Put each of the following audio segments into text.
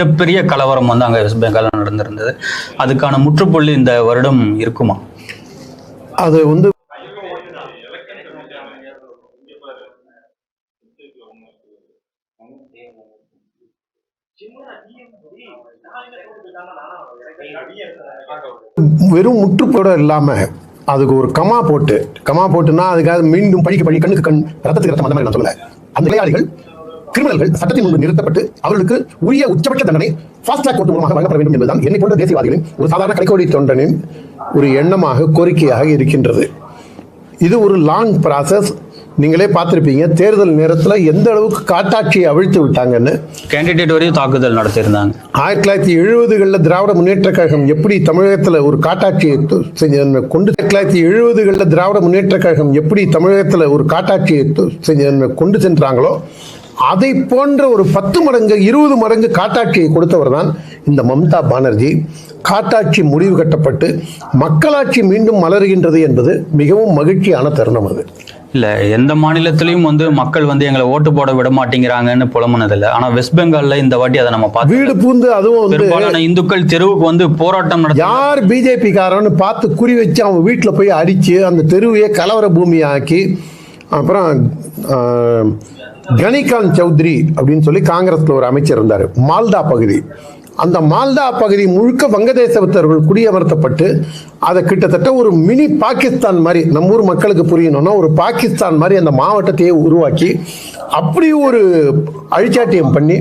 மிகப்பெரிய கலவரம் வந்து அங்கே வெஸ்ட் பெங்கால் நடந்திருந்தது. அதுக்கான முற்றுப்புள்ளி இந்த வருடம் இருக்குமா? அது வந்து வெறும் முற்றுப்போட இல்லாம அதுக்கு ஒரு கமா போட்டுனா அதுக்காக மீண்டும் பழி கண்ணுக்கு கண் ரத்தத்துக்கு ரத்தம் அந்த மாதிரி நான் சொல்லல. அந்த விளையாடிகள் கிரிமினல்கள் சட்டத்தின் முன்பு நிறுத்தப்பட்டு அவர்களுக்கு உரிய உச்சபட்ச தண்டனை ஃபாஸ்ட் ட்ராக் கோர்ட் மூலமாக வழங்கப்பட வேண்டும் என்பதுதான் என்னை போன்ற தேசியவாதிகளின் ஒரு சாதாரண கடைக்கோடி தொண்டனின் ஒரு எண்ணமாக கோரிக்கையாக இருக்கின்றது. இது ஒரு லாங் ப்ராசஸ். நீங்களே பார்த்திருப்பீங்க, தேர்தல் நேரத்தில் எந்த அளவுக்கு காட்டாட்சியை அவிழ்த்து விட்டாங்கன்னு. கேண்டிடேட் வரையும் தாக்குதல் நடத்தியிருந்தாங்க. 1970களில் திராவிட முன்னேற்ற கழகம் எப்படி தமிழகத்தில் ஒரு காட்டாட்சியை கொண்டு 1970களில் திராவிட முன்னேற்ற கழகம் எப்படி தமிழகத்தில் ஒரு காட்டாட்சியை கொண்டு சென்றாங்களோ அதை போன்ற ஒரு 10 மடங்கு 20 மடங்கு காட்டாட்சியை கொடுத்தவர் தான் இந்த மம்தா பானர்ஜி. காட்டாட்சி முடிவு கட்டப்பட்டு மக்களாட்சி மீண்டும் மலர்கின்றது என்பது மிகவும் மகிழ்ச்சியான தருணம். அது இல்ல, எந்த மாநிலத்திலையும் வந்து மக்கள் வந்து எங்களை ஓட்டு போட விட மாட்டேங்கிறாங்கன்னு புலம்புனதில்லை. ஆனா வெஸ்ட் பெங்கால்ல இந்த வாட்டி அதை நம்ம பார்த்து வீடு பூந்து அதுவும் பெரும்பாலான இந்துக்கள் தெருவுக்கு வந்து போராட்டம் நடத்த யார் பிஜேபி காரன்னு பார்த்து குறி வச்சு அவங்க வீட்டில் போய் அடிச்சு அந்த தெருவையே கலவர பூமியாக்கி, அப்புறம் கனிகாந்த் சௌத்ரி அப்படின்னு சொல்லி காங்கிரஸ்ல ஒரு அமைச்சர் இருந்தார். மால்டா பகுதி, அந்த மால்டா பகுதி முழுக்க வங்கதேசத்தவர்கள் குடியமர்த்தப்பட்டு அதை கிட்டத்தட்ட ஒரு மினி பாகிஸ்தான் மாதிரி, நம்ம ஊர் மக்களுக்கு புரியணும்னா ஒரு பாகிஸ்தான் மாதிரி அந்த மாவட்டத்தையே உருவாக்கி அப்படி ஒரு அழிச்சாட்டியம் பண்ணி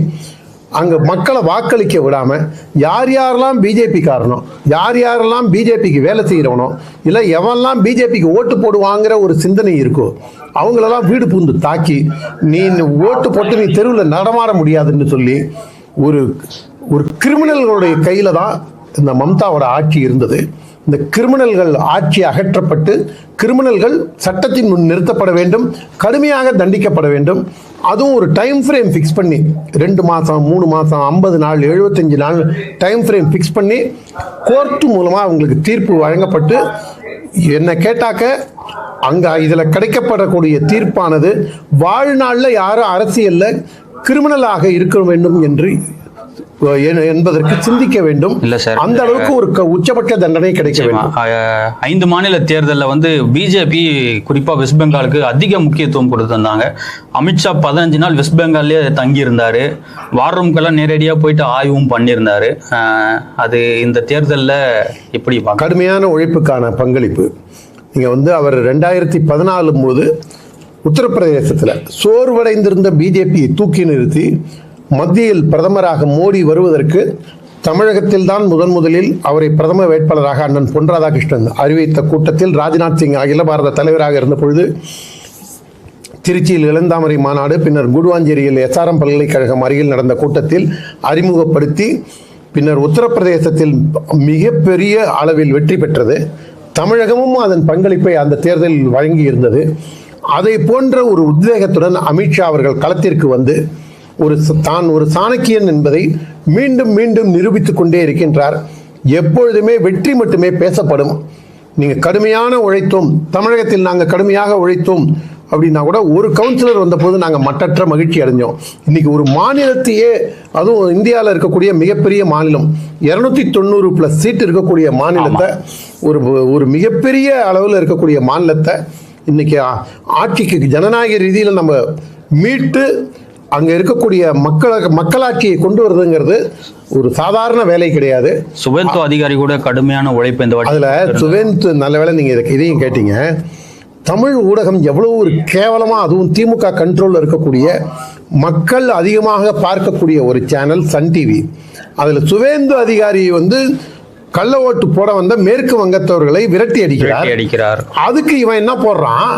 அங்கே மக்களை வாக்களிக்க விடாமல் யார் யாரெல்லாம் பிஜேபி காரணம், யார் யாரெல்லாம் பிஜேபிக்கு வேலை செய்கிறவனோ, இல்லை எவெல்லாம் பிஜேபிக்கு ஓட்டு போடுவாங்கிற ஒரு சிந்தனை இருக்கோ அவங்களெல்லாம் வீடு பூந்து தாக்கி நீ ஓட்டு போட்டு நீ தெருவில் நடமாட முடியாதுன்னு சொல்லி ஒரு ஒரு கிரிமினல்களுடைய கையில் தான் இந்த மம்தாவோட ஆட்சி இருந்தது. இந்த கிரிமினல்கள் ஆட்சி அகற்றப்பட்டு கிரிமினல்கள் சட்டத்தின் முன் நிறுத்தப்பட வேண்டும், கடுமையாக தண்டிக்கப்பட வேண்டும். அதுவும் ஒரு டைம் ஃப்ரேம் ஃபிக்ஸ் பண்ணி 2 மாதம் 3 மாதம் 50 நாள் 75 நாள் டைம் ஃப்ரேம் ஃபிக்ஸ் பண்ணி கோர்ட்டு மூலமாக அவங்களுக்கு தீர்ப்பு வழங்கப்பட்டு, என்ன கேட்டாக்க அங்கே இதில் கிடைக்கப்படக்கூடிய தீர்ப்பானது வாழ்நாளில் யாரும் அரசியலில் கிரிமினலாக இருக்க வேண்டும் என்று என்பதற்கு சிந்திக்க வேண்டும். அந்த அளவுக்கு ஒரு உச்சபட்ச தண்டனை கிடைக்க வேண்டும். 5 மாநில தேர்தலில் வந்து பிஜேபி குறிப்பா வெஸ்ட் பெங்காலுக்கு அதிக முக்கியத்துவம் கொடுத்திருந்தாங்க. அமித்ஷா 15 நாள் வெஸ்ட் பெங்கால்லே தங்கி இருந்தாரு. வார் ரூம்க்கெல்லாம் நேரடியா போயிட்டு ஆய்வும் பண்ணியிருந்தாரு. அது இந்த தேர்தலில் எப்படி கடுமையான உழைப்புக்கான பங்களிப்பு. நீங்க வந்து அவர் 2014 போது உத்தரப்பிரதேசத்தில் சோர்வடைந்திருந்த பிஜேபியை தூக்கி நிறுத்தி மத்தியில் பிரதமராக மோடி வருவதற்கு தமிழகத்தில் தான் முதலில் அவரை பிரதம வேட்பாளராக அண்ணன் பொன் ராதாகிருஷ்ணன் அறிவித்த கூட்டத்தில் ராஜ்நாத் சிங் அகில பாரத தலைவராக இருந்த பொழுது திருச்சியில் இளந்தாமரை மாநாடு, பின்னர் குடுவாஞ்சேரியில் SRM பல்கலைக்கழகம் அருகில் நடந்த கூட்டத்தில் அறிமுகப்படுத்தி பின்னர் உத்தரப்பிரதேசத்தில் மிகப்பெரிய அளவில் வெற்றி பெற்றது. தமிழகமும் அதன் பங்களிப்பை அந்த தேர்தலில் வழங்கி இருந்தது. அதை போன்ற ஒரு உத்வேகத்துடன் அமித்ஷா அவர்கள் களத்திற்கு வந்து தான் ஒரு சாணக்கியன் என்பதை மீண்டும் மீண்டும் நிரூபித்துக் கொண்டே இருக்கின்றார். எப்பொழுதுமே வெற்றி மட்டுமே பேசப்படும். நீங்கள் கடுமையான உழைத்தோம், தமிழகத்தில் நாங்கள் கடுமையாக உழைத்தோம் அப்படின்னா கூட ஒரு கவுன்சிலர் வந்தபோது நாங்கள் மட்டற்ற மகிழ்ச்சி அடைஞ்சோம். இன்னைக்கு ஒரு மாநிலத்தையே, அதுவும் இந்தியாவில் இருக்கக்கூடிய மிகப்பெரிய மாநிலம், 290+ சீட் இருக்கக்கூடிய மாநிலத்தை, ஒரு மிகப்பெரிய அளவில் இருக்கக்கூடிய மாநிலத்தை இன்னைக்கு ஆட்சிக்கு ஜனநாயக ரீதியில் நம்ம மீட்டு அங்கே இருக்கக்கூடிய மக்களாட்சியை கொண்டு வருதுங்கிறது ஒரு சாதாரண வேலை கிடையாது. சுவேந்து அதிகாரி கூட கடுமையான உழைப்பு இந்த அதில் சுவேந்து நல்ல வேலை நீங்கள் இதையும் கேட்டீங்க. தமிழ் ஊடகம் எவ்வளவு ஒரு கேவலமாக, அதுவும் திமுக கண்ட்ரோலில் இருக்கக்கூடிய மக்கள் அதிகமாக பார்க்கக்கூடிய ஒரு சேனல் சன் டிவி, அதில் சுவேந்து அதிகாரி வந்து கள்ள ஓட்டு போட வந்த மேற்கு வங்கத்தவர்களை விரட்டி அடிக்கிறார். அதுக்கு இவன் என்ன போடுறான்,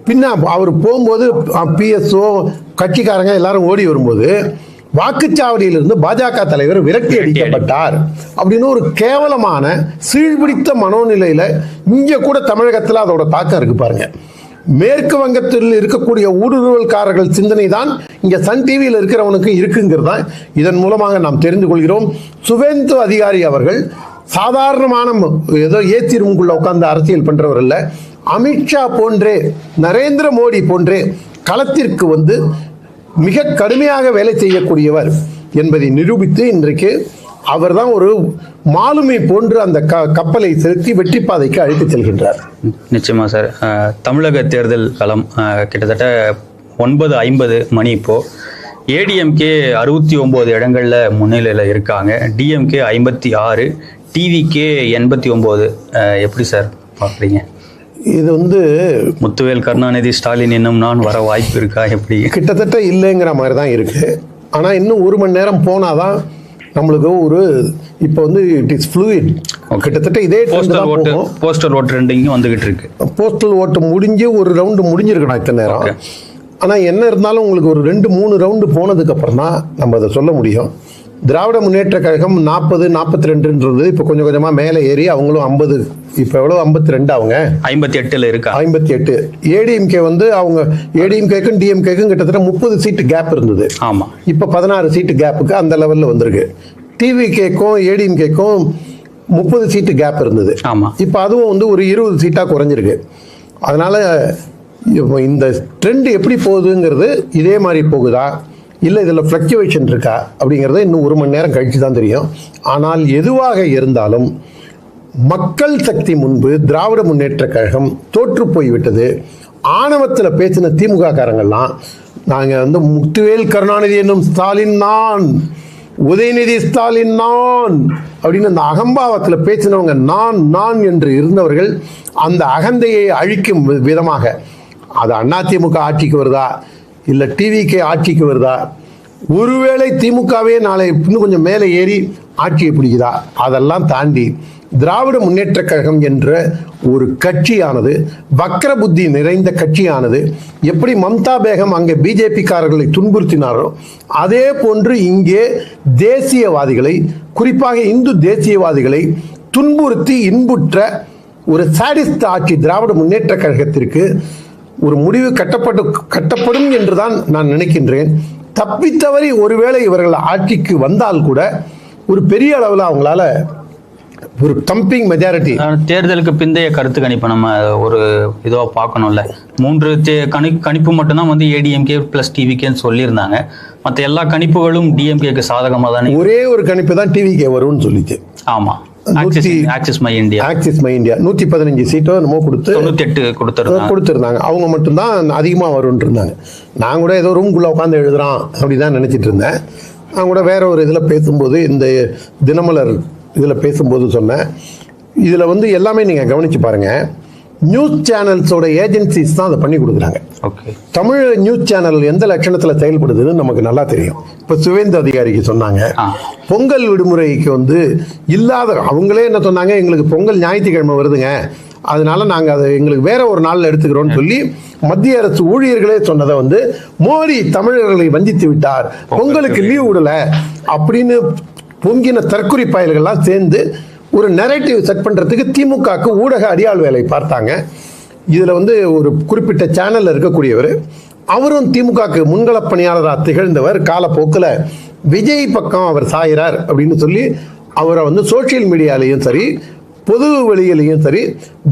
பின்ன அவர் போகும்போது PSO கட்சிக்காரங்க எல்லாரும் ஓடி வரும்போது வாக்குச்சாவடியிலிருந்து பாஜக தலைவர் விரட்டி அடிக்கப்பட்டார் அப்படின்னு ஒரு கேவலமான சீழ்பிடித்த மனோநிலையில இங்க கூட தமிழகத்தில் அதோட தாக்கம் இருக்கு பாருங்க. மேற்கு வங்கத்தில் இருக்கக்கூடிய ஊடுருவல்காரர்கள் சிந்தனை தான் இங்க சன் டிவியில் இருக்கிறவனுக்கு இருக்குங்கிறதா இதன் மூலமாக நாம் தெரிந்து கொள்கிறோம். சுவேந்து அதிகாரி அவர்கள் சாதாரணமான ஏதோ ஏசி ரூமுக்குள்ள உட்கார்ந்து அரசியல் பண்றவர் இல்ல. அமித்ஷா போன்றே, நரேந்திர மோடி போன்றே களத்திற்கு வந்து மிக கடுமையாக வேலை செய்யக்கூடியவர். என்பதை நிரூபித்து இன்றைக்கு அவர்தான் ஒரு மாலுமி போன்று அந்த கப்பலை செலுத்தி வெற்றி பாதைக்கு அழைத்து செல்கின்றார். நிச்சயமா சார். தமிழக தேர்தல் களம் கிட்டத்தட்ட 9:50 மணி இப்போ. ஏடிஎம்கே 69 இடங்கள்ல முன்னிலையில இருக்காங்க, டிஎம்கே 56, டிவிகே 89. எப்படி சார் பார்க்குறீங்க? இது வந்து முத்துவேல் கருணாநிதி ஸ்டாலின் இன்னும் நான் வர வாய்ப்பு இருக்கா? எப்படி? கிட்டத்தட்ட இல்லைங்கிற மாதிரி தான் இருக்கு. ஆனால் இன்னும் 1 மணி நேரம் போனாதான் நம்மளுக்கு ஒரு இப்போ வந்து இட் இஸ் ஃப்ளூயிட். கிட்டத்தட்ட இதே போஸ்டல் ஓட்டு ரெண்டிங்கும் வந்துகிட்டு இருக்கு. போஸ்டல் ஓட்டு முடிஞ்சு ஒரு ரவுண்டு முடிஞ்சிருக்கணும் இத்தனை நேரம். ஆனால் என்ன இருந்தாலும் உங்களுக்கு ஒரு 2-3 ரவுண்டு போனதுக்கு அப்புறம் தான் நம்ம அதை சொல்ல முடியும். திராவிட முன்னேற்ற கழகம் 40-42 இப்போ கொஞ்சம் கொஞ்சமாக மேலே ஏறி அவங்களும் 50, இப்போ எவ்வளோ 52, அவங்க 58 இருக்கா. 58. ஏடிஎம்கே வந்து அவங்க ஏடிஎம்கேக்கும் டிஎம்கேக்கும் கிட்டத்தட்ட 30 சீட்டு கேப் இருந்தது. ஆமாம், இப்போ 16 சீட்டு கேப்புக்கு அந்த லெவலில் வந்திருக்கு. டிவிகேக்கும் ஏடிஎம்கேக்கும் 30 சீட்டு கேப் இருந்தது. ஆமாம், இப்போ அதுவும் வந்து ஒரு 20 சீட்டாக குறைஞ்சிருக்கு. அதனால இந்த ட்ரெண்ட் எப்படி போகுதுங்கிறது இதே மாதிரி போகுதா இல்லை இதில் ஃப்ளக்சுவேஷன் இருக்கா அப்படிங்கிறத இன்னும் 1 மணி நேரம் கழித்து தான் தெரியும். ஆனால் எதுவாக இருந்தாலும் மக்கள் சக்தி முன்பு திராவிட முன்னேற்ற கழகம் தோற்று போய்விட்டது. ஆணவத்தில் பேசின திமுக காரங்கள்லாம் நாங்கள் வந்து முத்துவேல் கருணாநிதி என்னும் ஸ்டாலின் நான், உதயநிதி ஸ்டாலின் நான் அப்படின்னு அந்த அகம்பாவத்தில் பேசினவங்க நான் என்று இருந்தவர்கள் அந்த அகந்தையை அழிக்கும் விதமாக அது அதிமுக ஆட்சிக்கு வருதா இல்லை டிவிகே ஆட்சிக்கு வருதா, ஒருவேளை திமுகவே நாளை இன்னும் கொஞ்சம் மேலே ஏறி ஆட்சியை பிடிக்குதா, அதெல்லாம் தாண்டி திராவிட முன்னேற்ற கழகம் என்ற ஒரு கட்சியானது வக்ர புத்தி நிறைந்த கட்சியானது எப்படி மம்தா பேகம் அங்கே பிஜேபிக்காரர்களை துன்புறுத்தினாரோ அதே போன்று இங்கே தேசியவாதிகளை, குறிப்பாக இந்து தேசியவாதிகளை துன்புறுத்தி இன்புற்ற ஒரு சாடிஸ்ட் ஆட்சி திராவிட முன்னேற்ற கழகத்திற்கு ஒரு முடிவு கட்டப்படும் என்றுதான் நான் நினைக்கின்றேன். தப்பித்தவரை ஒருவேளை இவர்கள் ஆட்சிக்கு வந்தால் கூட ஒரு பெரிய அளவில் அவங்களால ஒரு கம்பிங் மெஜாரிட்டி. தேர்தலுக்கு பிந்தைய கருத்து கணிப்பு நம்ம ஒரு இதுவாக பார்க்கணும்ல. 3 கணிப்பு மட்டும்தான் வந்து ஏடிஎம்கே பிளஸ் டிவிகேன்னு சொல்லியிருந்தாங்க. மற்ற எல்லா கணிப்புகளும் டிஎம்கேக்கு சாதகமாக தானே. ஒரே ஒரு கணிப்பு தான் டிவிகே வரும்னு சொல்லிச்சு. ஆமாம், ஆக்சிஸ் மை இந்தியா 115 சீட்டோ என்னமோ கொடுத்து 98 கொடுத்துருந்தாங்க. அவங்க மட்டும்தான் அதிகமாக வரும்னு இருந்தாங்க. நான் கூட ஏதோ ரூம்குள்ளே உட்காந்து எழுதுறான் அப்படிதான் நினச்சிட்டு இருந்தேன். நான் கூட வேற ஒரு இதில் பேசும்போது, இந்த தினமலர் இதில் பேசும்போது சொன்னேன், இதில் வந்து எல்லாமே நீங்கள் கவனித்து பாருங்கள், நியூஸ் சேனல்ஸோட ஏஜென்சிஸ் தான் அதை பண்ணி கொடுக்குறாங்க. தமிழ் நியூஸ் சேனல் எந்த லட்சணத்தில் செயல்படுதுன்னு நமக்கு நல்லா தெரியும். இப்போ சுவேந்த அதிகாரிக்கு சொன்னாங்க, பொங்கல் விடுமுறைக்கு வந்து இல்லாத அவங்களே என்ன சொன்னாங்க, எங்களுக்கு பொங்கல் ஞாயிற்றுக்கிழமை வருதுங்க, அதனால நாங்கள் அதை எங்களுக்கு வேற ஒரு நாளில் எடுத்துக்கிறோம்னு சொல்லி மத்திய அரசு ஊழியர்களே சொன்னதை வந்து மோடி தமிழர்களை வஞ்சித்து விட்டார், பொங்கலுக்கு லீவ் விடல அப்படின்னு பொங்கின தற்குறி பயல்கள்லாம் சேர்ந்து ஒரு நெரேட்டிவ் செட் பண்ணுறதுக்கு திமுகவுக்கு ஊடக அடியாள் வேலை பார்த்தாங்க. இதில் வந்து ஒரு குறிப்பிட்ட சேனலில் இருக்கக்கூடியவர், அவரும் திமுகவுக்கு முன்கள பணியாளராக திகழ்ந்தவர், காலப்போக்கில் விஜய் பக்கம் அவர் சாயிறார் அப்படின்னு சொல்லி அவரை வந்து சோசியல் மீடியாலையும் சரி பொது வெளியிலையும் சரி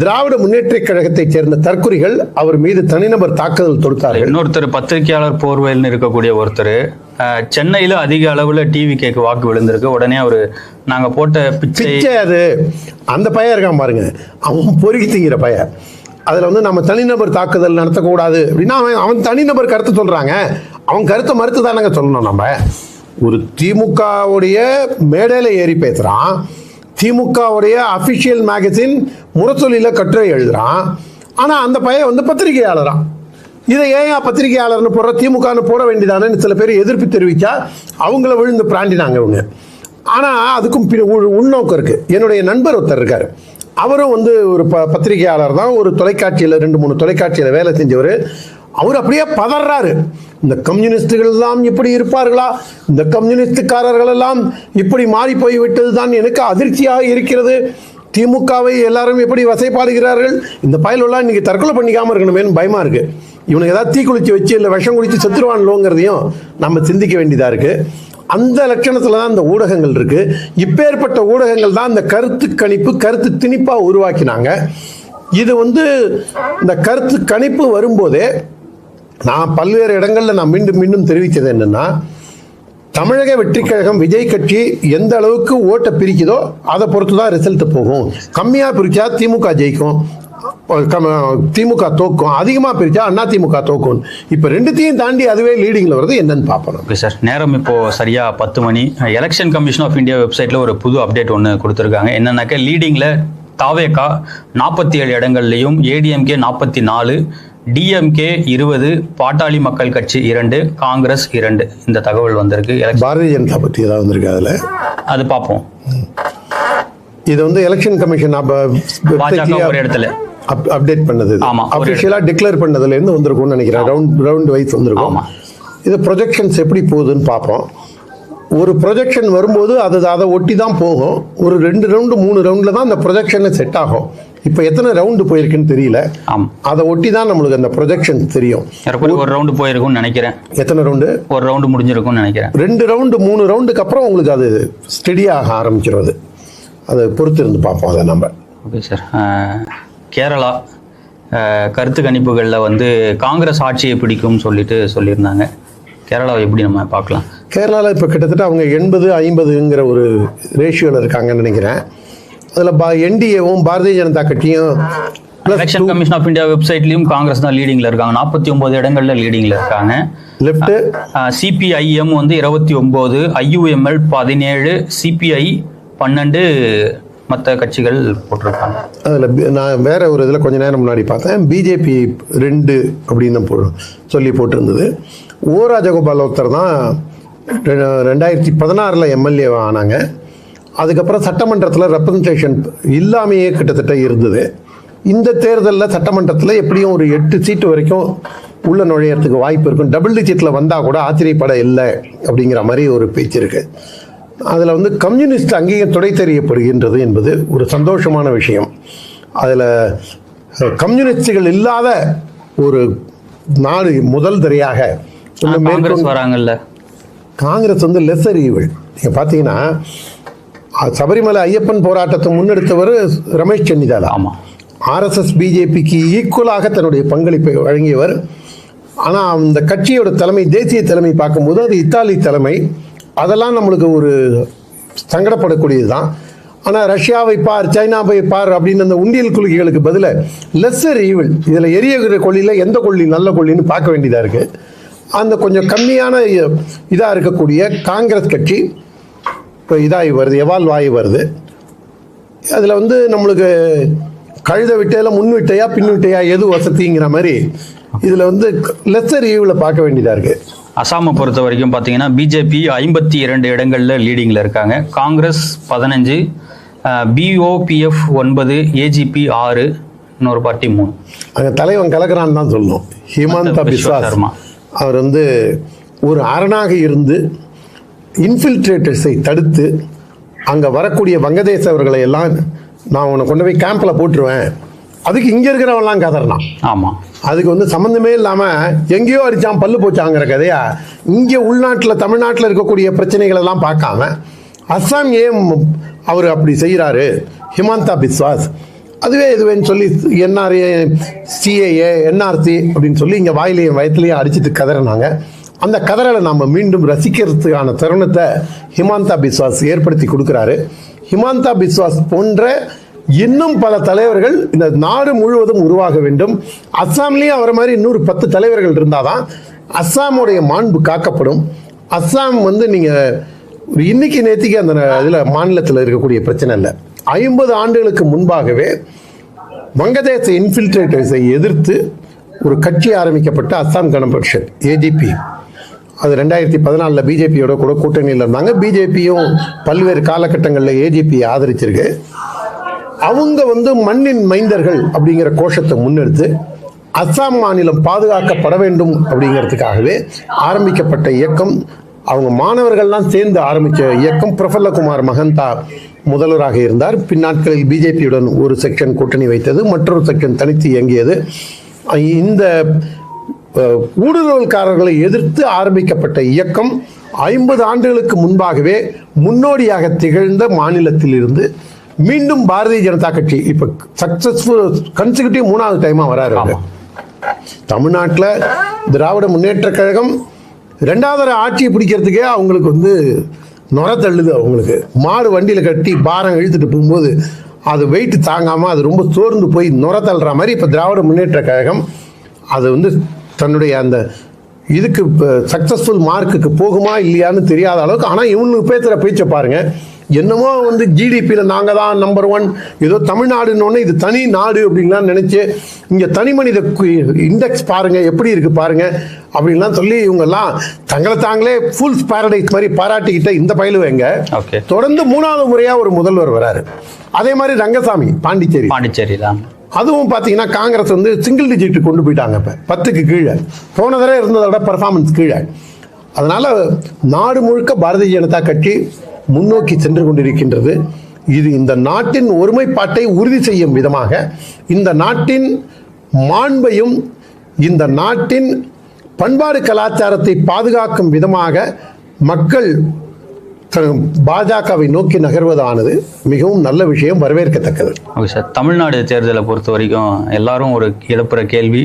திராவிட முன்னேற்ற கழகத்தை சேர்ந்த தற்குறிகள் அவர் மீது தனிநபர் தாக்குதல் தொடுத்தார்கள். இன்னொருத்தர் பத்திரிகையாளர் போர்வையில் இருக்கக்கூடிய ஒருத்தர் சென்னையில் அதிக அளவில் டிவிகேக்கு வாக்கு விழுந்திருக்கு. உடனே அவர் நாங்கள் போட்ட பிச்சை அது அந்த பையன் இருக்கான் பாருங்க, அவன் பொறுக்கி திங்கிற பையன். அதில் வந்து நம்ம தனிநபர் தாக்குதல் நடத்தக்கூடாது அப்படின்னா அவன் தனிநபர் கருத்து சொல்கிறாங்க, அவன் கருத்தை மறுத்து தானங்க சொல்லணும். நம்ம ஒரு திமுகவுடைய மேடையில் ஏறி பேசுகிறான், திமுகவுடைய அஃபிஷியல் மேகசின் முரசொலியில் கட்டுரை எழுதுகிறான், ஆனால் அந்த பையன் வந்து பத்திரிகையாளரான். இதை ஏன் பத்திரிகையாளர்னு போடுற, திமுகன்னு போட வேண்டியதானு சில பேர் எதிர்ப்பு தெரிவித்தா அவங்கள விழுந்து பிராண்டினாங்க இவங்க. ஆனால் அதுக்கும் உள்நோக்கம் இருக்குது. என்னுடைய நண்பர் ஒருத்தர் இருக்கார், அவரும் வந்து ஒரு பத்திரிகையாளர் தான், ஒரு தொலைக்காட்சியில் 2-3 தொலைக்காட்சியில் வேலை செஞ்சவர். அவர் அப்படியே பதறாரு, இந்த கம்யூனிஸ்டுகள் எல்லாம் இப்படி இருப்பார்களா, இந்த கம்யூனிஸ்டுக்காரர்கள் எல்லாம் இப்படி மாறி போய்விட்டது தான் எனக்கு அதிர்ச்சியாக இருக்கிறது, திமுகவை எல்லாரும் எப்படி வசைப்பாடுகிறார்கள், இந்த பயலெல்லாம் இன்னைக்கு தற்கொலை பண்ணிக்காமல் இருக்கணுமேனு பயமாக இருக்குது. இவனுக்கு ஏதாவது தீக்குளிச்சு வச்சு இல்லை விஷம் குளிச்சு செத்துருவான்லோங்கிறதையும் நம்ம சிந்திக்க வேண்டியதாக இருக்குது. அந்த லட்சணத்தில் தான் இந்த ஊடகங்கள் இருக்குது. இப்பேற்பட்ட ஊடகங்கள் தான் இந்த கருத்து கணிப்பு கருத்து திணிப்பாக உருவாக்கினாங்க. இது வந்து இந்த கருத்து கணிப்பு வரும்போதே நான் பல்வேறு இடங்களில் நான் மீண்டும் தெரிவித்தது என்னென்னா, தமிழக வெற்றி கழகம் விஜய் கட்சி எந்த அளவுக்கு ஓட்டை பிரிக்குதோ அதை பொறுத்து தான் ரிசல்ட் போகும். கம்மியா பிரிச்சா திமுக ஜெயிக்கும், திமுக தோக்கும். அதிகமா பிரிச்சா அதிமுக தோக்கும். இப்ப ரெண்டுத்தையும் தாண்டி அதுவே லீடிங்ல வருது. என்னன்னு பார்ப்போம். ஓகே சார், நேரம் இப்போ சரியா 10 மணி. எலெக்ஷன் கமிஷன் ஆஃப் இந்தியா வெப்சைட்ல ஒரு புது அப்டேட் ஒன்று கொடுத்துருக்காங்க. என்னன்னாக்க லீடிங்ல தாவேகா 47 இடங்கள்லையும், ஏடிஎம்கே 44, டிஎம்கே 20, பாட்டாளி மக்கள் கட்சி 2, காங்கிரஸ் 2. இந்த தகவல் வந்திருக்கு. பாரதிய ஜனதா பத்தி ஏதாவது வந்திருக்கு அதுல, அது பார்ப்போம். இது வந்து எலெக்ஷன் கமிஷன் பாஜக ஒரு இடத்துல அப்டேட் பண்ணது. ஆமா, அபிஷியலா டிக்ளேர் பண்ணதுல இருந்து வந்திருக்கும்னு நினைக்கிறேன். ரவுண்ட் வைஸ் வந்திருக்கும். இது ப்ரொஜெக்ஷன்ஸ் எப்படி போகுதுன்னு பார்ப்போம். ஒரு ப்ரொஜெக்ஷன் வரும்போது அதை ஒட்டி தான் போகும். ஒரு 2 ரவுண்டு 3 ரவுண்டில் தான் அந்த ப்ரொஜெக்ஷன் செட் ஆகும். இப்போ எத்தனை ரவுண்டு போயிருக்குன்னு தெரியல. அதை ஒட்டி தான் நம்மளுக்கு அந்த ப்ரொஜெக்ஷன் தெரியும். ஒரு ரவுண்டு போயிருக்கும்னு நினைக்கிறேன். எத்தனை ரவுண்டு? ஒரு ரவுண்டு முடிஞ்சிருக்கும்னு நினைக்கிறேன். 2 ரவுண்டு 3 ரவுண்டுக்கு அப்புறம் உங்களுக்கு அது ஸ்டெடியாக ஆரம்பிச்சிருவது. அதை பொறுத்து இருந்து பார்ப்போம் அதை நம்ம. Okay sir. கேரளா கருத்து கணிப்புகளில் வந்து காங்கிரஸ் ஆட்சியை பிடிக்கும்னு சொல்லியிருந்தாங்க. கேரளாவை எப்படி நம்ம பார்க்கலாம்? கேரளாவில் இப்போ கிட்டத்தட்ட அவங்க 80-50ங்கிற ஒரு ரேஷியோவில் இருக்காங்கன்னு நினைக்கிறேன். அதில் என்டிஏவும் பாரதிய ஜனதா கட்சியும் எலெக்ஷன் கமிஷன் ஆஃப் இந்தியா வெப்சைட்லையும் காங்கிரஸ் தான் லீடிங்கில் இருக்காங்க. 49 இடங்கள்ல லீடிங்கில் இருக்காங்க. லெஃப்ட் சிபிஐஎம் வந்து 29, ஐயுஎம்எல் 17, சிபிஐ 12, மற்ற கட்சிகள் போட்டிருக்காங்க. அதில் நான் வேற ஒரு இதில் கொஞ்ச நேரம் முன்னாடி பார்த்தேன், பிஜேபி 2 அப்படின்னு சொல்லி போட்டிருந்தது. ஓ ராஜகோபால் ஒருத்தர் தான் 2016 எம்எல்ஏ ஆனாங்க. அதுக்கப்புறம் சட்டமன்றத்தில் ரெப்ரசன்டேஷன் இல்லாமையே கிட்டத்தட்ட இருந்தது. இந்த தேர்தலில் சட்டமன்றத்தில் எப்படியும் ஒரு 8 சீட்டு வரைக்கும் உள்ள நுழையறதுக்கு வாய்ப்பு இருக்கும். டபுள் டிஜிட்டில் வந்தால் கூட ஆச்சரியப்பட இல்லை அப்படிங்கிற மாதிரி ஒரு பேச்சு இருக்கு. அதில் வந்து கம்யூனிஸ்ட் அங்கேயும் துடை தெரியப்படுகின்றது என்பது ஒரு சந்தோஷமான விஷயம். அதில் கம்யூனிஸ்டுகள் இல்லாத ஒரு நாடு முதல் தரையாக வராங்கல்ல. காங்கிரஸ் வந்து லெசர் ஈவில். நீங்கள் பார்த்தீங்கன்னா சபரிமலை ஐயப்பன் போராட்டத்தை முன்னெடுத்தவர் ரமேஷ் சென்னிதாலா. ஆர்எஸ்எஸ் பிஜேபிக்கு ஈக்குவலாக தன்னுடைய பங்களிப்பை வழங்கியவர். ஆனால் அந்த கட்சியோட தலைமை, தேசிய தலைமை பார்க்கும்போது அது இத்தாலி தலைமை. அதெல்லாம் நம்மளுக்கு ஒரு சங்கடப்படக்கூடியது தான். ஆனால் ரஷ்யாவை பார், சைனாவை பார் அப்படின்னு அந்த உண்டியல் குலுக்கிகளுக்கு பதிலாக லெஸ்ஸர் ஈவில், இதில் எரியுகிற கொள்ளியில் எந்த கொள்ளி நல்ல கொள்ளின்னு பார்க்க வேண்டியதாக இருக்குது. அந்த கொஞ்சம் கம்மியான இதாக இருக்கக்கூடிய காங்கிரஸ் கட்சி இப்போ இதாகி வருது, எவால்வ் ஆகி வருது. அதில் வந்து நம்மளுக்கு கழுத விட்டையில முன் விட்டையா பின் விட்டையா எது வசதிங்கிற மாதிரி இதில் வந்து லெஸ்ஸர் ஈவில் பார்க்க வேண்டியதாக இருக்குது. அசாமை பொறுத்த வரைக்கும் பார்த்தீங்கன்னா பிஜேபி 52 இடங்கள்ல லீடிங்கில் இருக்காங்க. காங்கிரஸ் 15, பிஓபிஎஃப் 9, ஏஜிபி 6, இன்னொரு பார்ட்டி 3. அங்கே தலைவன் கலக்கிறான்னு தான் சொல்லணும். ஹிமந்தா பிஸ்வா சர்மா அவர் வந்து ஒரு அரணாக இருந்து இன்ஃபில்ட்ரேட்டர்ஸை தடுத்து அங்கே வரக்கூடிய வங்கதேசவர்களை எல்லாம் நான் உன்னை கொண்டு போய் கேம்பில் போட்டுருவேன், அதுக்கு இங்கே இருக்கிறவன்லாம் கதறலாம். ஆமாம், அதுக்கு வந்து சம்மந்தமே இல்லாமல் எங்கேயோ அடித்தான் பல்லு போச்சாங்கிற கதையா இங்கே உள்நாட்டில் தமிழ்நாட்டில் இருக்கக்கூடிய பிரச்சனைகளெல்லாம் பார்க்காம அஸ்ஸாம் ஏன் அவர் அப்படி செய்கிறாரு ஹிமந்தா பிஸ்வாஸ், அதுவே இதுவேன்னு சொல்லி என்ஆர்ஏ, சிஏஏ, என்ஆர்சி அப்படின்னு சொல்லி இங்கே வாயிலையும் வயத்துலையும் அடிச்சுட்டு கதறினாங்க. அந்த கதறலை நாம் மீண்டும் ரசிக்கிறதுக்கான தருணத்தை ஹிமந்தா பிஸ்வாஸ் ஏற்படுத்தி கொடுக்குறாரு. ஹிமந்தா பிஸ்வாஸ் போன்ற இன்னும் பல தலைவர்கள் இந்த நாடு முழுவதும் உருவாக வேண்டும். அஸ்ஸாம்லேயும் அவரை மாதிரி இன்னொரு 10 தலைவர்கள் இருந்தாதான் அஸ்ஸாமுடைய மாண்பு காக்கப்படும். அஸ்ஸாம் வந்து நீங்கள் இன்னைக்கு நேற்றுக்கு அந்த இதில் மாநிலத்தில் இருக்கக்கூடிய பிரச்சனை இல்லை. 50 ஆண்டுகளுக்கு முன்பாகவே வங்கதேச இன்ஃபில்ட்ரேட்டர்ஸை எதிர்த்து ஒரு கட்சி ஆரம்பிக்கப்பட்ட அஸ்ஸாம் கண பரிஷத், ஏஜிபி. அது 2014 பிஜேபியோட கூட கூட்டணியில் இருந்தாங்க. பிஜேபியும் பல்வேறு காலகட்டங்களில் ஏஜிபி ஆதரிச்சிருக்கு. அவங்க வந்து மண்ணின் மைந்தர்கள் அப்படிங்கிற கோஷத்தை முன்னெடுத்து அஸ்ஸாம் மாநிலம் பாதுகாக்கப்பட வேண்டும் அப்படிங்கிறதுக்காகவே ஆரம்பிக்கப்பட்ட இயக்கம். அவங்க மாணவர்கள்லாம் சேர்ந்து ஆரம்பித்த இயக்கம். பிரஃபுல்லகுமார் மகந்தா முதல்வராக இருந்தார். பின்னாட்களில் பிஜேபியுடன் ஒரு செக்ஷன் கூட்டணி வைத்தது, மற்றொரு செக்ஷன் தனித்து இயங்கியது. இந்த ஊடுருவல்காரர்களை எதிர்த்து ஆரம்பிக்கப்பட்ட இயக்கம் 50 ஆண்டுகளுக்கு முன்பாகவே முன்னோடியாக திகழ்ந்த மாநிலத்தில் இருந்து மீண்டும் பாரதிய ஜனதா கட்சி இப்போ சக்சஸ்ஃபுல் கன்சிக்யூட்டிவ் 3வது டைமாக வராரு. தமிழ்நாட்டில் திராவிட முன்னேற்ற கழகம் ரெண்டாவது ஆட்சியை பிடிக்கிறதுக்கே அவங்களுக்கு வந்து நுர தள்ளுது. அவங்களுக்கு மாடு வண்டியில் கட்டி பாரம் இழுத்துட்டு போகும்போது அது வெயிட் தாங்காமல் அது ரொம்ப சோர்ந்து போய் நுர தள்ளுற மாதிரி இப்போ திராவிட முன்னேற்ற கழகம் அது வந்து தன்னுடைய அந்த இதுக்கு சக்ஸஸ்ஃபுல் மார்க்குக்கு போகுமா இல்லையான்னு தெரியாத அளவுக்கு. ஆனால் இவங்களுக்கு பேசுகிற பேச்சை பாருங்கள், என்னமோ வந்து ஜிடிபியில் நாங்கள் தான் நம்பர் 1, ஏதோ தமிழ்நாடுன்னு இது தனி நாடு அப்படின்லாம் நினச்சி இங்கே தனி மனித இண்டெக்ஸ் பாருங்கள் எப்படி இருக்குது பாருங்கள் அப்படின்லாம் சொல்லி இவங்கெல்லாம் தங்களை தாங்களே ஃபுல்ஸ் பேரடைஸ் மாதிரி பாராட்டிக்கிட்ட இந்த பயிலுவேங்க. தொடர்ந்து 3வது முறையாக ஒரு முதல்வர் வராரு. அதே மாதிரி ரங்கசாமி பாண்டிச்சேரி தான். அதுவும் பார்த்தீங்கன்னா காங்கிரஸ் வந்து சிங்கிள் டிஜிட் கொண்டு போயிட்டாங்க. இப்போ 10க்கு கீழே போன தடவை இருந்ததை விட பர்ஃபார்மன்ஸ் கீழே. அதனால் நாடு முழுக்க பாரதிய ஜனதா கட்சி முன்னோக்கி சென்று கொண்டிருக்கின்றது. இது இந்த நாட்டின் ஒருமைப்பாட்டை உறுதி செய்யும் விதமாக, இந்த நாட்டின் மாண்பையும் இந்த நாட்டின் பண்பாடு கலாச்சாரத்தை பாதுகாக்கும் விதமாக மக்கள் பாஜகவை நோக்கி நகர்வதானது மிகவும் நல்ல விஷயம், வரவேற்கத்தக்கது. ஓகே சார், தமிழ்நாடு தேர்தலை பொறுத்த வரைக்கும் எல்லாரும் ஒரு எழுப்புற கேள்வி,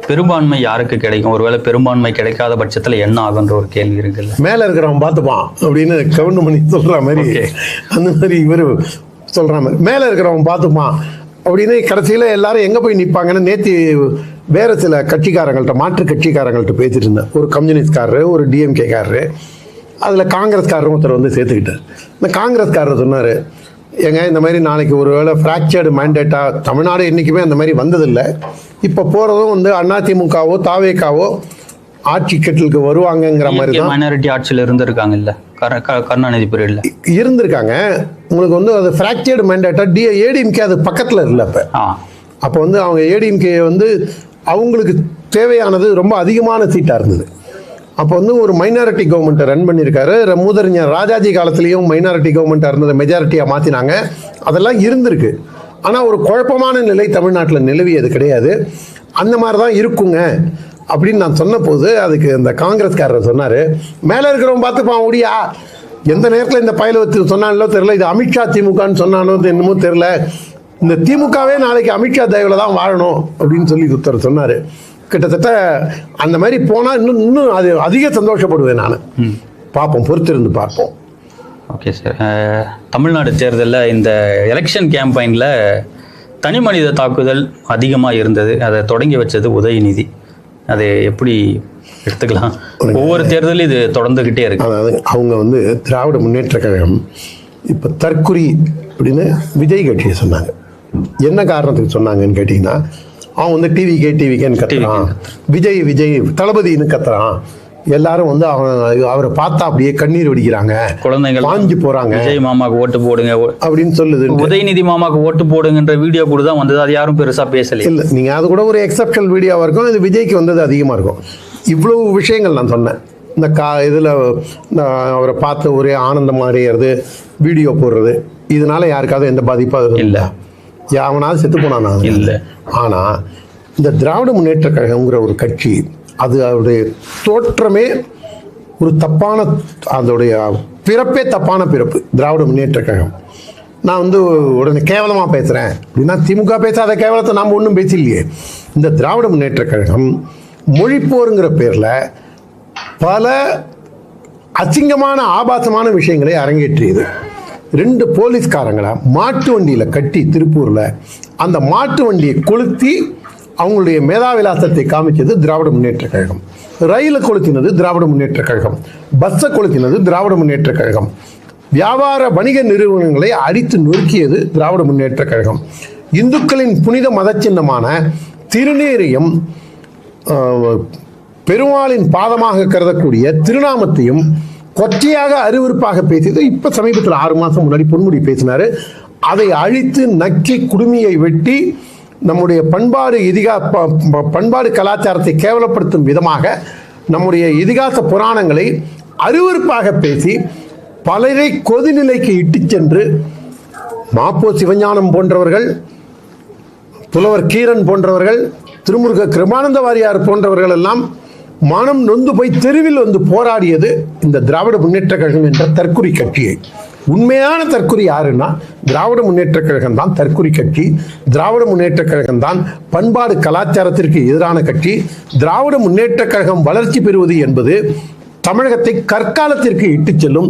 பெரும்பான்மை யாருக்கு கிடைக்கும், ஒருவேளை பெரும்பான்மை கிடைக்காத பட்சத்தில் என்ன ஆகுன்ற ஒரு கேள்வி இருக்குல்ல. மேலே இருக்கிறவன் பார்த்துப்பான் அப்படின்னு கவுண்டமணி சொல்கிற மாதிரி, அந்த மாதிரி இவர் சொல்கிற மாதிரி மேலே இருக்கிறவன் பார்த்துப்பான் அப்படின்னு கடைசியில் எல்லாரும் எங்கே போய் நிற்பாங்கன்னு நேற்று வேறு சில கட்சிக்காரங்கள்ட்ட, மாற்று கட்சிக்காரங்கள்ட்ட பேசிட்டு இருந்தேன். ஒரு கம்யூனிஸ்ட்காரரு, ஒரு டிஎம்கேக்காரரு, அதில் காங்கிரஸ்காரரும் ஒருத்தர் வந்து சேர்த்துக்கிட்டார். இந்த காங்கிரஸ்காரர் சொன்னார், ஏங்க இந்த மாதிரி நாளைக்கு ஒரு வேளை ஃப்ராக்சர்டு மேண்டேட்டாக தமிழ்நாடு என்றைக்குமே அந்த மாதிரி வந்ததில்லை, இப்போ போகிறதும் வந்து அதிமுகவோ தாவேக்காவோ ஆட்சி கட்டிலுக்கு வருவாங்கங்கிற மாதிரி தான். மைனாரிட்டி ஆட்சியில் இருந்திருக்காங்க இல்லை, கருணாநிதி பீரியடில் இருந்திருக்காங்க. உங்களுக்கு வந்து அது ஃப்ராக்சர்டு மேண்டேட்டாக ஏடிஎம்கே அது பக்கத்தில் இல்லை. அப்போ வந்து அவங்க ஏடிஎம்கே வந்து அவங்களுக்கு தேவையானது ரொம்ப அதிகமான சீட்டாக இருந்தது. அப்போ வந்து ஒரு மைனாரிட்டி கவர்மெண்ட்டை ரன் பண்ணியிருக்காரு. மூதறிஞர் ராஜாஜி காலத்துலேயும் மைனாரிட்டி கவர்மெண்ட்டாக இருந்தது மெஜாரிட்டியாக மாற்றினாங்க. அதெல்லாம் இருந்திருக்கு. ஆனால் ஒரு குழப்பமான நிலை தமிழ்நாட்டில் நிலவியது கிடையாது. அந்த மாதிரி தான் இருக்குங்க அப்படின்னு நான் சொன்ன போது அதுக்கு இந்த காங்கிரஸ்காரர் சொன்னார், மேலே இருக்கிறவன் பார்த்துப்பான் ஓடியா, எந்த நேரத்தில் இந்த பயலை வச்சு சொன்னானோ தெரில, இது அமித்ஷா திமுகன்னு சொன்னானோ என்னமோ தெரில, இந்த திமுகவே நாளைக்கு அமித்ஷா தயவில் தான் வாழணும் அப்படின்னு சொல்லி ஒருத்தர் சொன்னார். கிட்டத்தட்ட அந்த மாதிரி போனால் இன்னும் அது அதிக சந்தோஷப்படுவேன் நான். பார்ப்போம், பொறுத்திருந்து பார்ப்போம். ஓகே சார், தமிழ்நாடு தேர்தலில் இந்த எலெக்ஷன் கேம்பெயினில் தனி மனித தாக்குதல் அதிகமாக இருந்தது. அதை தொடங்கி வச்சது உதயநிதி. அதை எப்படி எடுத்துக்கலாம்? ஒவ்வொரு தேர்தலும் இது தொடர்ந்துக்கிட்டே இருக்கு. அதாவது அவங்க வந்து திராவிட முன்னேற்ற கழகம் இப்போ தற்குறி அப்படின்னு விஜய் கட்சியை சொன்னாங்க. என்ன காரணத்துக்கு சொன்னாங்கன்னு கேட்டிங்கன்னா, அவன் வந்து டிவிகேன்னு கத்துறான், விஜய் தளபதினு கத்துறான், எல்லாரும் வந்து அவரை பார்த்தா அப்படியே கண்ணீர் வடிக்கிறாங்க, குழந்தைகள் வாங்கி போறாங்க, விஜய் மாமாக்கு ஓட்டு போடுங்க அப்படின்னு சொல்லுது. உதயநிதி மாமாக்கு ஓட்டு போடுங்கன்ற வீடியோ கூட தான் வந்தது. அது யாரும் பெருசா பேசல. இல்லை, நீங்க அது கூட ஒரு எக்ஸப்ஷனல் வீடியோவா இருக்கும். இது விஜய்க்கு வந்தது அதிகமா இருக்கும். இவ்வளவு விஷயங்கள் நான் சொன்னேன். இந்த இதில் அவரை பார்த்து ஒரே ஆனந்தம் அடையிறது, வீடியோ போடுறது, இதனால யாருக்காவது எந்த பாதிப்பாக இல்லை. யாவனாவது செத்து போனானா? இல்லை. ஆனால் இந்த திராவிட முன்னேற்ற கழகங்கிற ஒரு கட்சி, அது அவருடைய தோற்றமே ஒரு தப்பான, அதோடைய பிறப்பே தப்பான பிறப்பு. திராவிட முன்னேற்ற கழகம் நான் வந்து உடனே கேவலமாக பேசுகிறேன் அப்படின்னா, திமுக பேசாத கேவலத்தை நாம் ஒன்றும் பேசலையே. இந்த திராவிட முன்னேற்ற கழகம் மொழிப்போருங்கிற பேரில் பல அசிங்கமான ஆபாசமான விஷயங்களை அரங்கேற்றியது. 2 போலீஸ்காரங்களை மாட்டு வண்டியில் கட்டி திருப்பூரில் அந்த மாட்டு வண்டியை கொளுத்தி அவங்களுடைய மேதாவிலாசத்தை காமிச்சது திராவிட முன்னேற்ற கழகம். ரயிலை கொளுத்தினது திராவிட முன்னேற்ற கழகம், பஸ்ஸை கொளுத்தினது திராவிட முன்னேற்ற கழகம், வியாபார வணிக நிறுவனங்களை அடித்து நொறுக்கியது திராவிட முன்னேற்ற கழகம். இந்துக்களின் புனித மத சின்னமான திருநீரையும் பெருமாளின் பாதமாக கருதக்கூடிய திருநாமத்தையும் கொச்சையாக அருவருப்பாக பேசியது. இப்போ சமீபத்தில் 6 மாதம் முன்னாடி பொன்முடி பேசினார். அதை அழித்து நக்கி குடுமியை வெட்டி நம்முடைய பண்பாடு கலாச்சாரத்தை கேவலப்படுத்தும் விதமாக நம்முடைய இதிகாச புராணங்களை அருவருப்பாக பேசி பலரை கொதிநிலைக்கு இட்டு சென்று மாப்போ சிவஞானம் போன்றவர்கள், புலவர் கீரன் போன்றவர்கள், திருமுருக கிருபானந்த வாரியார் போன்றவர்கள் எல்லாம் மனம் நொந்து போய் தெருவில் வந்து போராடியது இந்த திராவிட முன்னேற்ற கழகம் என்ற தற்குறி கட்சியை. உண்மையான தற்குறி யாருன்னா திராவிட முன்னேற்ற கழகம் தான் தற்குறி கட்சி. திராவிட முன்னேற்ற கழகம் தான் பண்பாடு கலாச்சாரத்திற்கு எதிரான கட்சி. திராவிட முன்னேற்ற கழகம் வளர்ச்சி பெறுவது என்பது தமிழகத்தை கற்காலத்திற்கு இட்டுச் செல்லும்.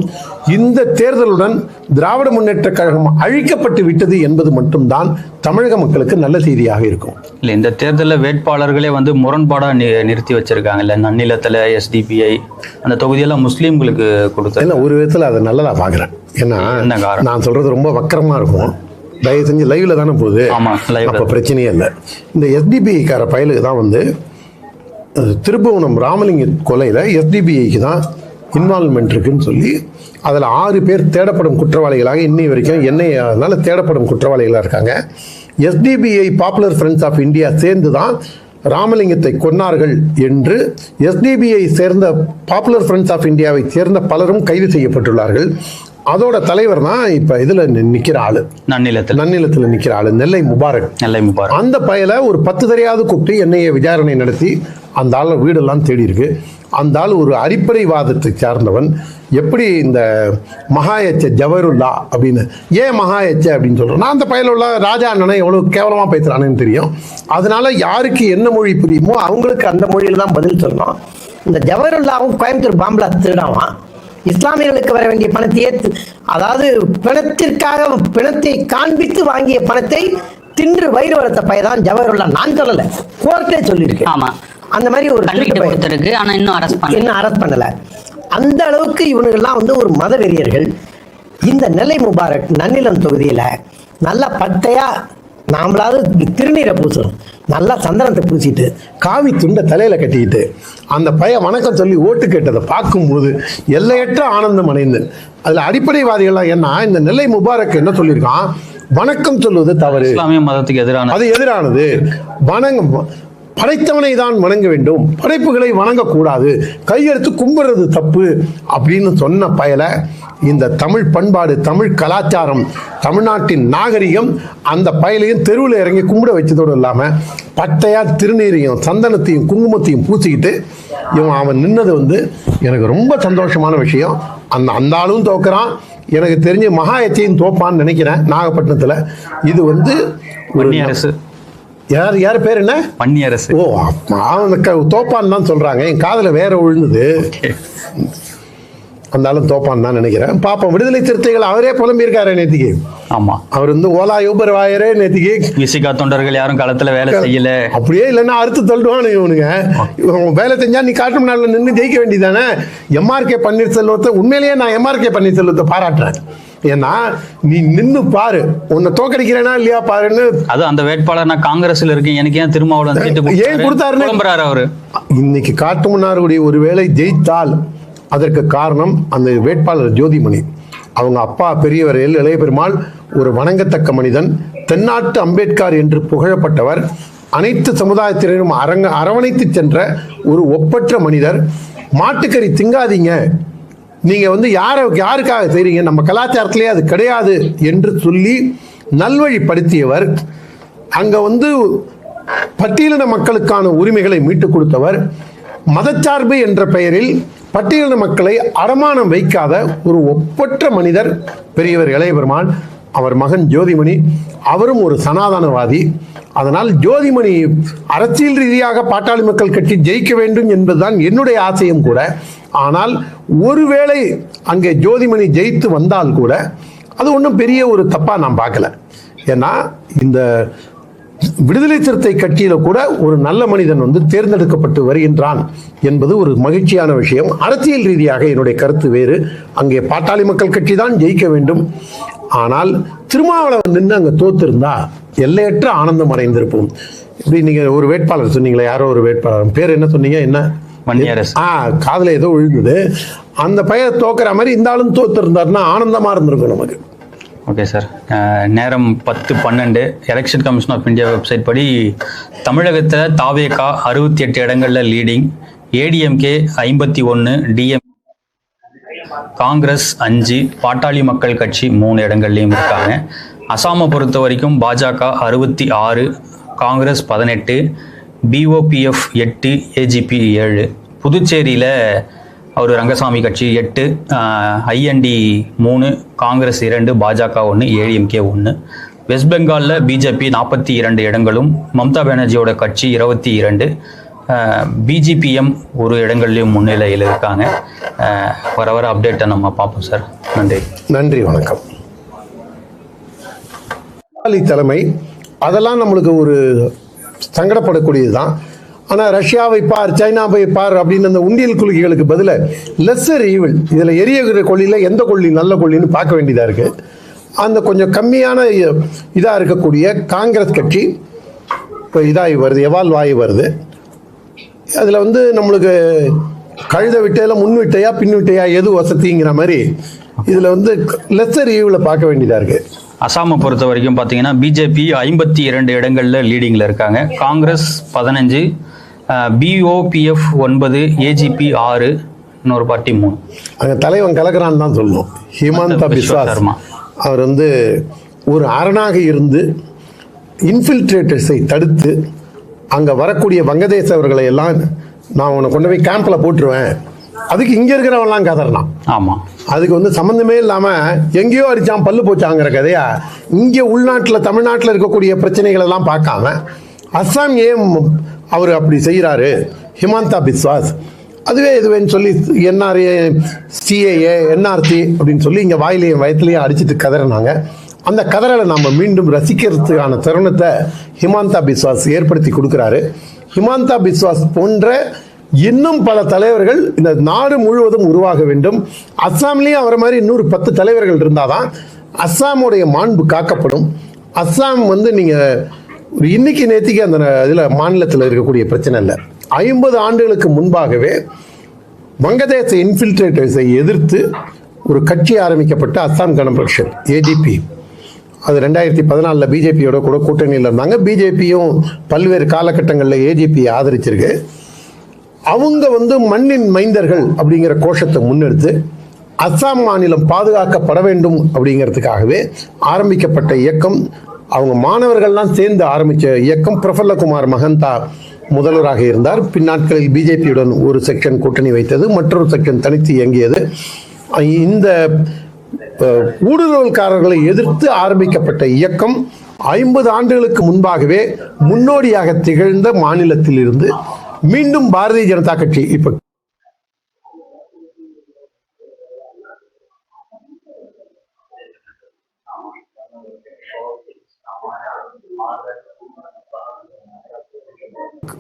இந்த தேர்தலுடன் திராவிட முன்னேற்ற கழகம் அழிக்கப்பட்டு விட்டது என்பது மட்டும்தான் தமிழக மக்களுக்கு நல்ல செய்தியாக இருக்கும். இல்லை, இந்த தேர்தலில் வேட்பாளர்களே வந்து முரண்பாடாக நிறுத்தி வச்சிருக்காங்க. இல்லை, நன்னிலத்தில் எஸ்டிபிஐ அந்த தொகுதியெல்லாம் முஸ்லீம்களுக்கு கொடுத்தது. இல்லை, ஒரு விதத்தில் அதை நல்லதாக பார்க்குறேன். ஏன்னா நான் சொல்றது ரொம்ப வக்கரமாக இருக்கும். தயவு செஞ்சு லைவ்ல தானே போகுது. அப்போ பிரச்சனையே இல்லை. இந்த எஸ்டிபிஐக்கார பயலுக்கு தான் வந்து திருப்புவனம் ராமலிங்க கொலையில் எஸ்டிபிஐக்கு தான் இன்வால்மெண்ட் இருக்குன்னு சொல்லி அதில் 6 பேர் தேடப்படும் குற்றவாளிகளாக இன்னை வரைக்கும் என்ஐஏனால தேடப்படும் குற்றவாளிகளாக இருக்காங்க. SDPI Popular Friends of India சேர்ந்து தான் ராமலிங்கத்தை கொன்னார்கள் என்று எஸ்டிபிஐ சேர்ந்த பாப்புலர் ஃப்ரெண்ட்ஸ் ஆஃப் இந்தியாவை சேர்ந்த பலரும் கைது செய்யப்பட்டுள்ளார்கள். அதோட தலைவர் தான் இப்ப இதுல நிக்கிற ஆளு, நன்னிலத்துல நிக்கிற ஆளு நெல்லை முபாரக். அந்த பயல ஒரு 10 தெரியாவது கூப்பிட்டு என்னைய விசாரணை நடத்தி அந்த ஆள வீடெல்லாம் தேடி இருக்கு. அந்த ஆள் ஒரு அடிப்படைவாதத்தை சார்ந்தவன். எப்படி இந்த மகாயச்ச ஜவருல்லா அப்படின்னு ஏன் மகாயச்ச அப்படின்னு சொல்றோம், நான் அந்த பயல உள்ள ராஜா அண்ணனை எவ்வளவு கேவலமா பேசுறானேன்னு தெரியும். அதனால யாருக்கு என்ன மொழி புரியுமோ அவங்களுக்கு அந்த மொழியில தான் பதில் சொல்லணும். இந்த ஜவருல்லாவும் கோயம்புத்தூர் பாம்புல திருடாவான். இஸ்லாமியர்களுக்கு வர வேண்டிய பணத்தையே, அதாவது பிணத்தை காண்பித்து வாங்கிய பணத்தை தின்று வயிறு வளர்த்த பையதான் ஜவஹர்லா. நான் சொல்லல, கோர்ட்டே சொல்லியிருக்கேன். ஆமா, அந்த மாதிரி ஒரு இன்னும் அரெஸ்ட் பண்ணல. அந்த அளவுக்கு இவனுங்கெல்லாம் வந்து ஒரு மத வெறியர்கள். இந்த நெல்லை முபாரக் நன்னிலம் தொகுதியில நல்லா பட்டையா நாமளாவது திருநீரை பூசணும், நல்லா சந்தனத்தை பூசிட்டு காவி துண்டை தலையில கட்டிக்கிட்டு அந்த பையன் வணக்கம் சொல்லி ஓட்டு கேட்டதை பார்க்கும்போது எல்லையற்ற ஆனந்தம் அடைந்தேன். அதுல அடிப்படைவாதிகள்லாம் என்ன, இந்த நெல்லை முபாரக் என்ன சொல்லியிருக்கான், வணக்கம் சொல்வது தவறு, இஸ்லாமிய மதத்துக்கு எதிரானது. படைத்தவனை தான் வணங்க வேண்டும், படைப்புகளை வணங்கக்கூடாது, கையெடுத்து கும்பிடுறது தப்பு அப்படின்னு சொன்ன பயல இந்த தமிழ் பண்பாடு, தமிழ் கலாச்சாரம், தமிழ்நாட்டின் நாகரிகம் அந்த பயலையும் தெருவில் இறங்கி கும்பிட வச்சதோடு இல்லாமல் பட்டையா திருநீரையும் சந்தனத்தையும் குங்குமத்தையும் பூசிக்கிட்டு அவன் நின்னது வந்து எனக்கு ரொம்ப சந்தோஷமான விஷயம். அந்த ஆளும் தோக்குறான். எனக்கு தெரிஞ்ச மகாயத்தையும் தோப்பான்னு நினைக்கிறேன் நாகப்பட்டினத்தில். இது வந்து ஒரு அரசு யார் பேர் என்ன, பன்னியரசு. ஓ, தோப்பான்னு தான் சொல்றாங்க. என் காதுல வேற விழுந்தது. அந்தாலும் தோப்பான்னு தான் நினைக்கிறேன். பாப்போம். விடுதலை சிறுத்தைகள் அவரே புலம்பியிருக்காரு நேத்திக்கு. ஆமா, அவர் வந்து ஓலா யூபர் வாயரே நேத்திக்கு விசிகா தொண்டர்கள் யாரும் களத்துல வேலை செய்யல, அப்படியே இல்லைன்னா அறுத்து தள்ளுவானு இவனுங்க. வேலை செஞ்சா நீ காட்டும் நாளில் நின்று ஜெயிக்க வேண்டியதானே. எம்ஆர்கே பன்னீர்செல்வத்தை உண்மையிலேயே நான் எம்ஆர்கே பன்னீர்செல்வத்தை பாராட்டுறேன். ஏன்னா நீ நின்னு பாரு, உன்னை தோக்கடிக்கிறேனா இல்லையா பாருன்னு. அது அந்த வேட்பாளர் நான் காங்கிரஸ்ல இருக்கேன், எனக்கு ஏன் திருமாவளவன் ஏன் கொடுத்தாருன்னு அவரு இன்னைக்கு காட்டுமன்னார்குடி ஒருவேளை ஜெயித்தால் அதற்கு காரணம் அந்த வேட்பாளர் ஜோதிமணி. அவங்க அப்பா பெரியவர் இளைய பெருமாள் ஒரு வணங்கத்தக்க மனிதன், தென்னாட்டு அம்பேத்கர் என்று புகழப்பட்டவர், அனைத்து சமுதாயத்தினரும் அரவணைத்து சென்ற ஒரு ஒப்பற்ற மனிதர். மாட்டுக்கறி திங்காதீங்க, நீங்க வந்து யாருக்காக செய்றீங்க, நம்ம கலாச்சாரத்திலே அது கிடையாது என்று சொல்லி நல்வழிப்படுத்தியவர். அங்க வந்து பட்டியலின மக்களுக்கான உரிமைகளை மீட்டுக் கொடுத்தவர். மதச்சார்பு என்ற பெயரில் பட்டியலின மக்களை அடமானம் வைக்காத ஒரு ஒப்பற்ற மனிதர் பெரியவர் இளைய பெருமாள். அவர் மகன் ஜோதிமணி, அவரும் ஒரு சனாதனவாதி. அதனால் ஜோதிமணி அரசியல் ரீதியாக பாட்டாளி மக்கள் கட்சி ஜெயிக்க வேண்டும் என்பதுதான் என்னுடைய ஆசையும் கூட. ஆனால் ஒருவேளை அங்கே ஜோதிமணி ஜெயித்து வந்தால் கூட அது ஒன்றும் பெரிய ஒரு தப்பா நான் பார்க்கல. ஏன்னா இந்த விடுதலை சிறுத்தை கட்சியில கூட ஒரு நல்ல மனிதன் வந்து தேர்ந்தெடுக்கப்பட்டு வருகின்றான் என்பது ஒரு மகிழ்ச்சியான விஷயம். அரசியல் ரீதியாக என்னுடைய கருத்து வேறு. அங்கே பாட்டாளி மக்கள் கட்சி தான் ஜெயிக்க வேண்டும். ஆனால் திருமாவளவன் நின்று அங்கே தோத்திருந்தா எல்லையற்ற ஆனந்தம் அடைந்திருப்போம். இப்படி நீங்க ஒரு வேட்பாளர் சொன்னீங்களா, யாரோ ஒரு வேட்பாளர் பேர் என்ன சொன்னீங்க, என்ன காதுல ஏதோ விழுந்தது. அந்த பையன் தோக்குற மாதிரி இந்த ஆளும் தோத்திருந்தாருன்னா ஆனந்தமா இருந்திருக்கும் நமக்கு. ஓகே சார், நேரம் 10:12. Election commission of India website படி தமிழகத்தில் தாவேகா 68 இடங்களில் leading, ADMK 51, DM Congress 5, Pattali Makkal Katchi 3 இடங்கள்லையும் இருக்காங்க. அசாமை பொறுத்த வரைக்கும் பாஜக 66, காங்கிரஸ் 18, பிஓபிஎஃப் 8, ஏஜிபி 7. புதுச்சேரியில் அவர் ரங்கசாமி கட்சி 8, ஐஎன்டி 3, காங்கிரஸ் 2, பாஜக 1, ஏடிஎம்கே 1. வெஸ்ட் பெங்காலில் பிஜேபி 42 இடங்களும், மம்தா பானர்ஜியோட கட்சி 22, பிஜிபிஎம் ஒரு இடங்கள்லையும் முன்னிலையில் இருக்காங்க. வர வர அப்டேட்டை நம்ம பார்ப்போம் சார். நன்றி. நன்றி, வணக்கம். தலைமை அதெல்லாம் நம்மளுக்கு ஒரு சங்கடப்படக்கூடியது தான். ஆனால் ரஷ்யாவை பார், சைனாவை பார் அப்படின்னு அந்த உண்டியல் குலுக்கிகளுக்கு பதிலாக லெஸ்ஸர் ஈவில், இதில் எரியகிற கொள்ளியில் எந்த கொள்ளி நல்ல கொள்ளின்னு பார்க்க வேண்டியதாக இருக்குது. அந்த கொஞ்சம் கம்மியான இதாக இருக்கக்கூடிய காங்கிரஸ் கட்சி இப்போ இதாகி வருது, எவால்வ் ஆகி வருது. அதில் வந்து நம்மளுக்கு கழுத விட்டையில முன் விட்டையா பின் விட்டையா எது வசதிங்கிற மாதிரி இதில் வந்து லெஸ்ஸர் ஈவில் பார்க்க வேண்டியதாக இருக்குது. அசாமை பொறுத்த வரைக்கும் பார்த்தீங்கன்னா பிஜேபி 52 இடங்களில் லீடிங்கில் இருக்காங்க. காங்கிரஸ் 15, பிஓபிஎஃப் 9, ஏஜிபி 6, இன்னொரு பார்ட்டி 3. அங்கே தலைவன் கலக்கிறான்னு தான் சொல்லணும். ஹிமந்தா பிஸ்வா சர்மா அவர் வந்து ஒரு அரணாக இருந்து இன்ஃபில்ட்ரேட்டர்ஸை தடுத்து அங்கே வரக்கூடிய வங்கதேசவர்களை எல்லாம் நான் உன்னை கொண்டு போய் கேம்பில் போட்டுருவேன், அதுக்கு இங்கே இருக்கிறவன்லாம் கதறலாம். ஆமாம், அதுக்கு வந்து சம்மந்தமே இல்லாமல் எங்கேயோ அடித்தான் பல்லு போச்சாங்கிற கதையா இங்கே உள்நாட்டில் தமிழ்நாட்டில் இருக்கக்கூடிய பிரச்சனைகள் எல்லாம் பார்க்காம அஸ்ஸாம் ஏன் அவர் அப்படி செய்கிறாரு ஹிமந்தா பிஸ்வாஸ், அதுவே இதுவேன்னு சொல்லி என்ஆர்ஏ, சிஏஏ, என்ஆர்சி அப்படின்னு சொல்லி இங்கே வாயிலையும் வயத்துலையும் அடிச்சுட்டு கதறினாங்க. அந்த கதறலை நம்ம மீண்டும் ரசிக்கிறதுக்கான தருணத்தை ஹிமந்தா பிஸ்வாஸ் ஏற்படுத்தி கொடுக்குறாரு. ஹிமந்தா பிஸ்வாஸ் போன்ற இன்னும் பல தலைவர்கள் இந்த நாடு முழுவதும் உருவாக வேண்டும். அஸ்ஸாம்லேயும் அவரை மாதிரி இன்னொரு 10 தலைவர்கள் இருந்தாதான் அஸ்ஸாமுடைய மாண்பு காக்கப்படும். அஸ்ஸாம் வந்து நீங்கள் இன்னைக்கு நேற்றுக்கு அந்த இதில் மாநிலத்தில் இருக்கக்கூடிய பிரச்சனை இல்லை. 50 ஆண்டுகளுக்கு முன்பாகவே வங்கதேச இன்ஃபில்ட்ரேட்டர்ஸை எதிர்த்து ஒரு கட்சி ஆரம்பிக்கப்பட்ட அஸ்ஸாம் கண பரிஷத், ஏஜிபி, அது 2014 பிஜேபியோட கூட கூட்டணியில் இருந்தாங்க. பிஜேபியும் பல்வேறு காலகட்டங்களில் ஏஜிபி ஆதரிச்சிருக்கு. அவங்க வந்து மண்ணின் மைந்தர்கள் அப்படிங்கிற கோஷத்தை முன்னெடுத்து அஸ்ஸாம் மாநிலம் பாதுகாக்கப்பட வேண்டும் அப்படிங்கிறதுக்காகவே ஆரம்பிக்கப்பட்ட இயக்கம். அவங்க மாணவர்கள்லாம் சேர்ந்து ஆரம்பித்த இயக்கம். பிரஃபுல்லகுமார் மகந்தா முதல்வராக இருந்தார். பின்னாட்களில் பிஜேபியுடன் ஒரு செக்ஷன் கூட்டணி வைத்தது, மற்றொரு செக்ஷன் தனித்து இயங்கியது. இந்த ஊடுருவல்காரர்களை எதிர்த்து ஆரம்பிக்கப்பட்ட இயக்கம் 50 ஆண்டுகளுக்கு முன்பாகவே முன்னோடியாக திகழ்ந்த மாநிலத்தில் இருந்து மீண்டும் பாரதிய ஜனதா கட்சி இப்ப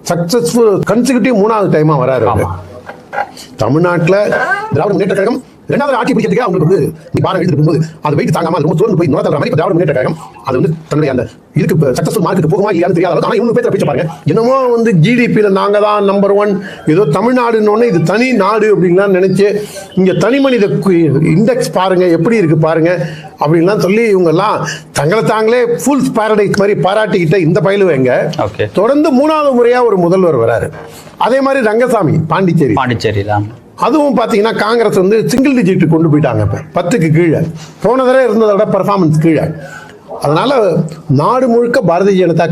சக்சஸ்ஃபுல் கன்சிக்யூட்டிவ் 3வது டைமா வராரு. தமிழ்நாட்டில் திராவிட முன்னேற்ற கழகம் 2வது ஆட்சி பிடிக்கிறதுக்கு அவங்களுக்கு வந்து நீ பாரம் எடுத்துட்டு போகும்போது அது வெயிட் தாங்காம ரொம்ப சோர்ந்து போய் நோத்தல்ற மாதிரி திராவிட முன்னேற்ற கழகம் அது வந்து தன்னுடைய அந்த இதுக்கு சக்சஸ்ஃபுல் மார்க்குக்கு போகுமா இல்லையான்னு தெரியாத. ஆனால் இவங்க பேச பாருங்க, என்னமோ வந்து ஜிடிபியில் நாங்கள் தான் நம்பர் 1, ஏதோ தமிழ்நாடுன்னு இது தனி நாடு அப்படின்லாம் நினைச்சு இங்கே தனி மனித இண்டெக்ஸ் பாருங்க எப்படி இருக்கு பாருங்க அப்படின்லாம் சொல்லி இவங்கெல்லாம் தங்களை தாங்களே ஃபுல்ஸ் பாரடைஸ் மாதிரி பாராட்டிக்கிட்ட இந்த பயிலுவேங்க. தொடர்ந்து 3வது முறையா ஒரு முதல்வர் வராரு. அதே மாதிரி ரங்கசாமி பாண்டிச்சேரி தான். அதுவும் பார்த்தீங்கன்னா காங்கிரஸ் வந்து சிங்கிள் டிஜிட் கொண்டு போயிட்டாங்க. இப்போ 10க்கு கீழே போன தடவை இருந்ததோட பர்ஃபார்மன்ஸ் கீழே. அதனால நாடு முழுக்க பாரதிய ஜனதா